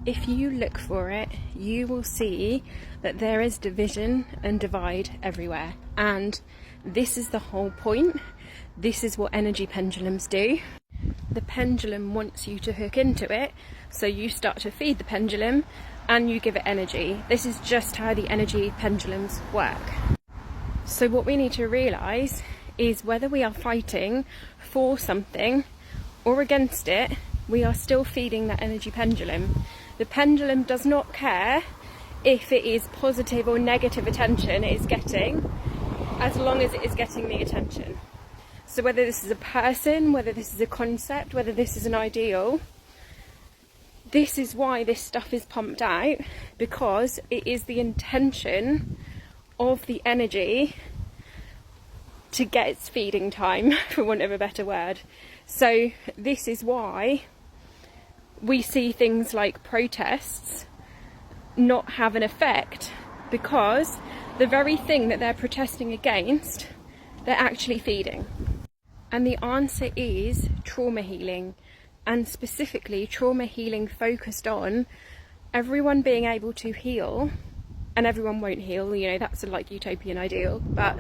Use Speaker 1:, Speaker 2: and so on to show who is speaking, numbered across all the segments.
Speaker 1: If you look for it, you will see that there is division and divide everywhere. And this is the whole point. This is what energy pendulums do. The pendulum wants you to hook into it, so you start to feed the pendulum and you give it energy. This is just how the energy pendulums work. So what we need to realise is whether we are fighting for something or against it, we are still feeding that energy pendulum. The pendulum does not care if it is positive or negative attention it is getting, as long as it is getting the attention. So whether this is a person, whether this is a concept, whether this is an ideal, this is why this stuff is pumped out, because it is the intention of the energy to get its feeding time, for want of a better word. So this is why we see things like protests not have an effect, because the very thing that they're protesting against, they're actually feeding. And the answer is trauma healing, and specifically trauma healing focused on everyone being able to heal, and everyone won't heal, you know, that's a like utopian ideal, but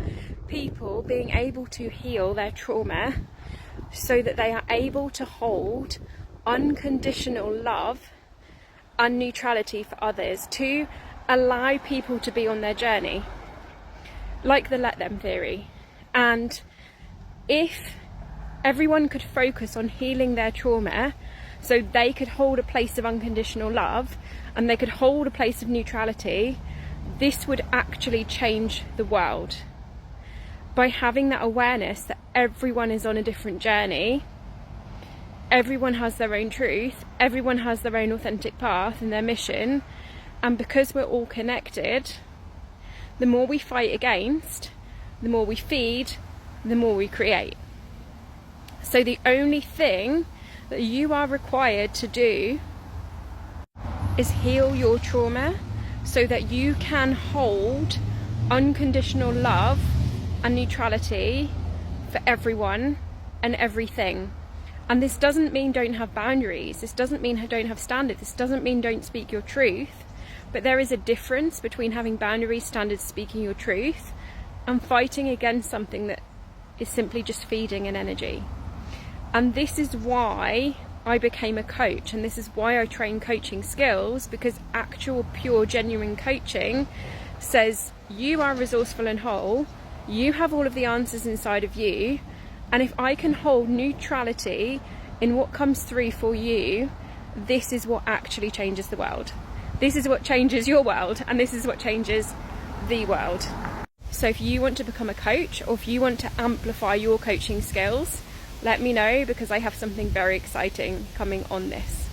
Speaker 1: people being able to heal their trauma so that they are able to hold unconditional love and neutrality for others, to allow people to be on their journey, like the let them theory. And if everyone could focus on healing their trauma so they could hold a place of unconditional love and they could hold a place of neutrality, this would actually change the world. By having that awareness that everyone is on a different journey, everyone has their own truth, everyone has their own authentic path and their mission, and because we're all connected, the more we fight against, the more we feed, the more we create. So the only thing that you are required to do is heal your trauma so that you can hold unconditional love and neutrality for everyone and everything. And this doesn't mean don't have boundaries, this doesn't mean don't have standards, this doesn't mean don't speak your truth, but there is a difference between having boundaries, standards, speaking your truth, and fighting against something that is simply just feeding an energy. And this is why I became a coach, and this is why I train coaching skills, because actual, pure, genuine coaching says you are resourceful and whole, you have all of the answers inside of you, and if I can hold neutrality in what comes through for you, this is what actually changes the world. This is what changes your world, and this is what changes the world. So if you want to become a coach, or if you want to amplify your coaching skills, let me know, because I have something very exciting coming on this.